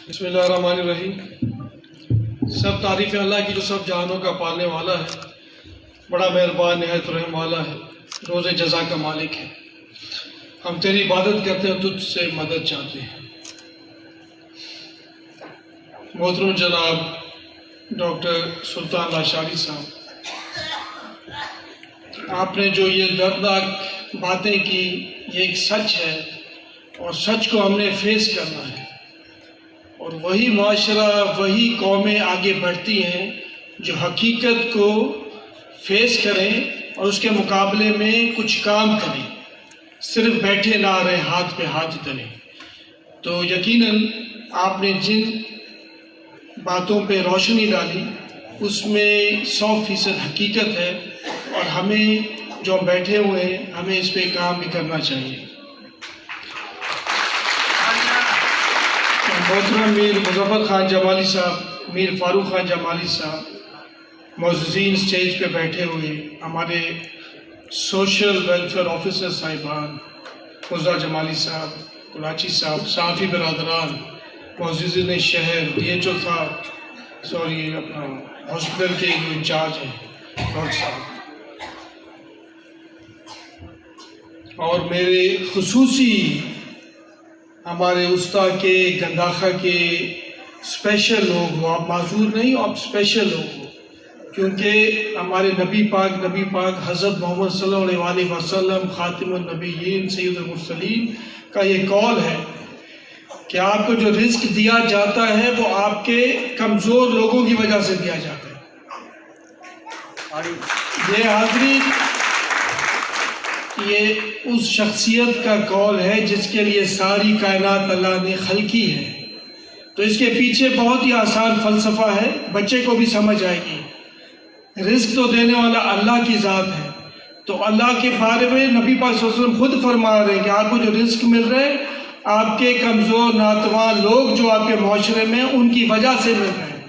بسم اللہ الرحمن الرحیم۔ سب تعریف اللہ کی جو سب جہانوں کا پالنے والا ہے، بڑا مہربان نہایت رحم والا ہے، روز جزا کا مالک ہے۔ ہم تیری عبادت کرتے ہیں، تجھ سے مدد چاہتے ہیں۔ محترم جناب ڈاکٹر سلطان لاشاری صاحب، آپ نے جو یہ دردناک باتیں کی، یہ ایک سچ ہے اور سچ کو ہم نے فیس کرنا ہے، اور وہی معاشرہ، وہی قومیں آگے بڑھتی ہیں جو حقیقت کو فیس کریں اور اس کے مقابلے میں کچھ کام کریں، صرف بیٹھے نہ رہیں، ہاتھ پہ ہاتھ دھریں۔ تو یقیناً آپ نے جن باتوں پہ روشنی ڈالی اس میں 100% حقیقت ہے، اور ہمیں جو ہم بیٹھے ہوئے ہیں ہمیں اس پہ کام بھی کرنا چاہیے۔ محترم میر مظفر خان جمالی صاحب، میر فاروق خان جمالی صاحب، معززین اسٹیج پہ بیٹھے ہوئے، ہمارے سوشل ویلفیئر آفیسر صاحبان، مزدہ جمالی صاحب، کراچی صاحب، صحافی برادران، معززین شہر، DHO صاحب، اپنا ہاسپٹل کے جو انچارج ہیں ڈاکٹر صاحب، اور میرے خصوصی ہمارے استاد کے گنداخہ کے اسپیشل لوگ ہو، آپ معذور نہیں ہو، آپ اسپیشل لوگ ہو، کیونکہ ہمارے نبی پاک حضرت محمد صلی اللہ علیہ وسلم خاتم النبیین سید المرسلین کا یہ قول ہے کہ آپ کو جو رزق دیا جاتا ہے وہ آپ کے کمزور لوگوں کی وجہ سے دیا جاتا ہے۔ یہ حاضری، یہ اس شخصیت کا قول ہے جس کے لیے ساری کائنات اللہ نے خلقی ہے، تو اس کے پیچھے بہت ہی آسان فلسفہ ہے، بچے کو بھی سمجھ آئے گی۔ رزق تو دینے والا اللہ کی ذات ہے، تو اللہ کے بارے میں نبی پاک صلی اللہ علیہ وسلم خود فرما رہے ہیں کہ آپ کو جو رزق مل رہا ہے آپ کے کمزور ناتوان لوگ جو آپ کے معاشرے میں ان کی وجہ سے مل رہے ہیں۔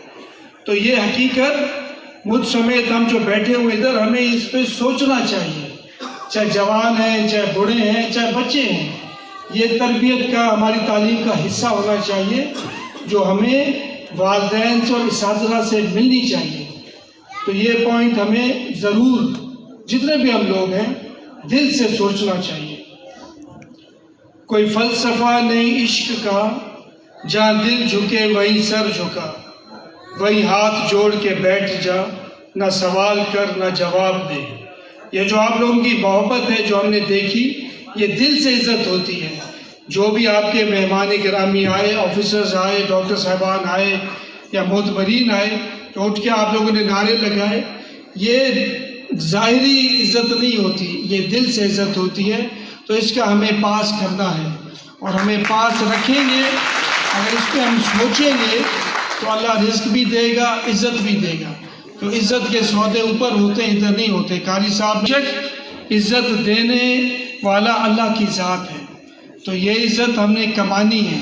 تو یہ حقیقت مجھ سمیت ہم جو بیٹھے ہوئے ادھر، ہمیں اس پہ سوچنا چاہیے، چاہے جوان ہیں، چاہے بوڑھے ہیں، چاہے بچے ہیں، یہ تربیت کا، ہماری تعلیم کا حصہ ہونا چاہیے جو ہمیں والدین سے اور اساتذہ سے ملنی چاہیے۔ تو یہ پوائنٹ ہمیں ضرور، جتنے بھی ہم لوگ ہیں، دل سے سوچنا چاہیے۔ کوئی فلسفہ نہیں عشق کا، جہاں دل جھکے وہیں سر جھکا، وہیں ہاتھ جوڑ کے بیٹھ جا، نہ سوال کر نہ جواب دے۔ یہ جو آپ لوگوں کی محبت ہے جو ہم نے دیکھی، یہ دل سے عزت ہوتی ہے۔ جو بھی آپ کے مہمان گرامی آئے، آفیسرز آئے، ڈاکٹر صاحبان آئے یا معتبرین آئے، جو اٹھ کے آپ لوگوں نے نعرے لگائے، یہ ظاہری عزت نہیں ہوتی، یہ دل سے عزت ہوتی ہے۔ تو اس کا ہمیں پاس کرنا ہے، اور ہمیں پاس رکھیں گے۔ اگر اس پہ ہم سوچیں گے تو اللہ رزق بھی دے گا، عزت بھی دے گا۔ تو عزت کے سودے اوپر ہوتے ہیں، ادھر نہیں ہوتے۔ قاری صاحب، عزت دینے والا اللہ کی ذات ہے، تو یہ عزت ہم نے کمانی ہے،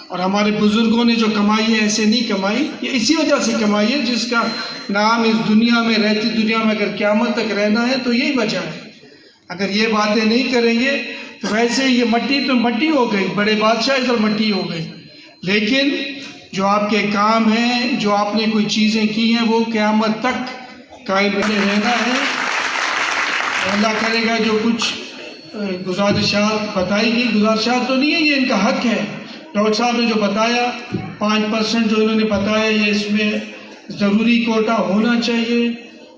اور ہمارے بزرگوں نے جو کمائی ہے ایسے نہیں کمائی، یہ اسی وجہ سے کمائی ہے جس کا نام اس دنیا میں، رہتی دنیا میں اگر قیامت تک رہنا ہے تو یہی وجہ ہے۔ اگر یہ باتیں نہیں کریں گے تو ویسے یہ مٹی تو مٹی ہو گئی، بڑے بادشاہ ادھر مٹی ہو گئے، لیکن جو آپ کے کام ہیں، جو آپ نے کوئی چیزیں کی ہیں، وہ قیامت تک قائم رہنا ہے۔ اللہ کرے گا جو کچھ گزارشات بتائی گئی، گزارشات تو نہیں ہے، یہ ان کا حق ہے۔ ڈاکٹر صاحب نے جو بتایا، 5% جو انہوں نے بتایا، یہ اس میں ضروری کوٹا ہونا چاہیے،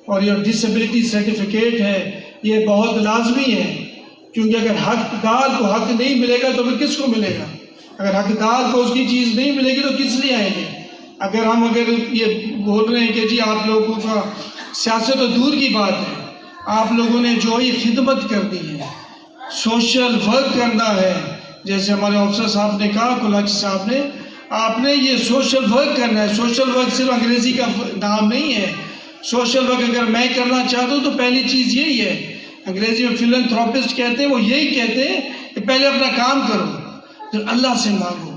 اور یہ ڈسیبلٹی سرٹیفکیٹ ہے، یہ بہت لازمی ہے، کیونکہ اگر حقدار کو حق نہیں ملے گا تو پھر کس کو ملے گا؟ اگر حقدار کو اس کی چیز نہیں ملے گی تو کس لیے آئیں گے؟ اگر یہ بول رہے ہیں کہ جی آپ لوگوں کا سیاست تو دور کی بات ہے، آپ لوگوں نے جو یہ خدمت کرنی ہے، سوشل ورک کرنا ہے، جیسے ہمارے آفیسر صاحب نے کہا، کلاچی صاحب نے، آپ نے یہ سوشل ورک کرنا ہے۔ سوشل ورک صرف انگریزی کا نام نہیں ہے۔ سوشل ورک اگر میں کرنا چاہتا ہوں تو پہلی چیز یہی ہے، انگریزی میں فلنتھراپسٹ کہتے ہیں، وہ یہی کہتے ہیں کہ پہلے اپنا کام کرو، پھر اللہ سے مانگو،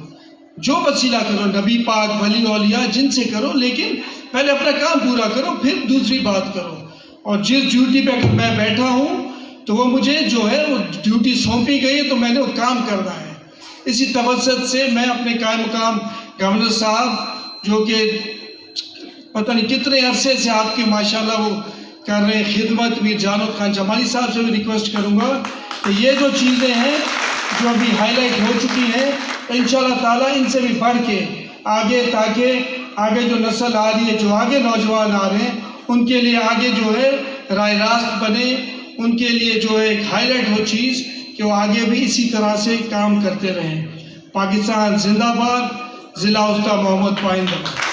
جو وسیلہ کرو، نبی پاک، ولی اولیاء، جن سے کرو، لیکن پہلے اپنا کام پورا کرو، پھر دوسری بات کرو۔ اور جس ڈیوٹی پہ اگر میں بیٹھا ہوں تو وہ مجھے جو ہے وہ ڈیوٹی سونپی گئی ہے، تو میں نے وہ کام کرنا ہے۔ اسی توسط سے میں اپنے قائم مقام گورنر صاحب جو کہ پتہ نہیں کتنے عرصے سے آپ کی ماشاءاللہ وہ کر رہے ہیں خدمت، میر جانود خان جمالی صاحب سے بھی ریکویسٹ کروں گا کہ یہ جو چیزیں ہیں جو ابھی ہائی لائٹ ہو چکی ہیں انشاءاللہ تعالیٰ ان سے بھی بڑھ کے آگے، تاکہ آگے جو نسل آ رہی ہے، جو آگے نوجوان آ رہے ہیں، ان کے لیے آگے جو ہے رائے راست بنے، ان کے لیے جو ہے ایک ہائی لائٹ ہو چیز کہ وہ آگے بھی اسی طرح سے کام کرتے رہیں۔ پاکستان زندہ باد، ضلع استاد محمد پائندہ۔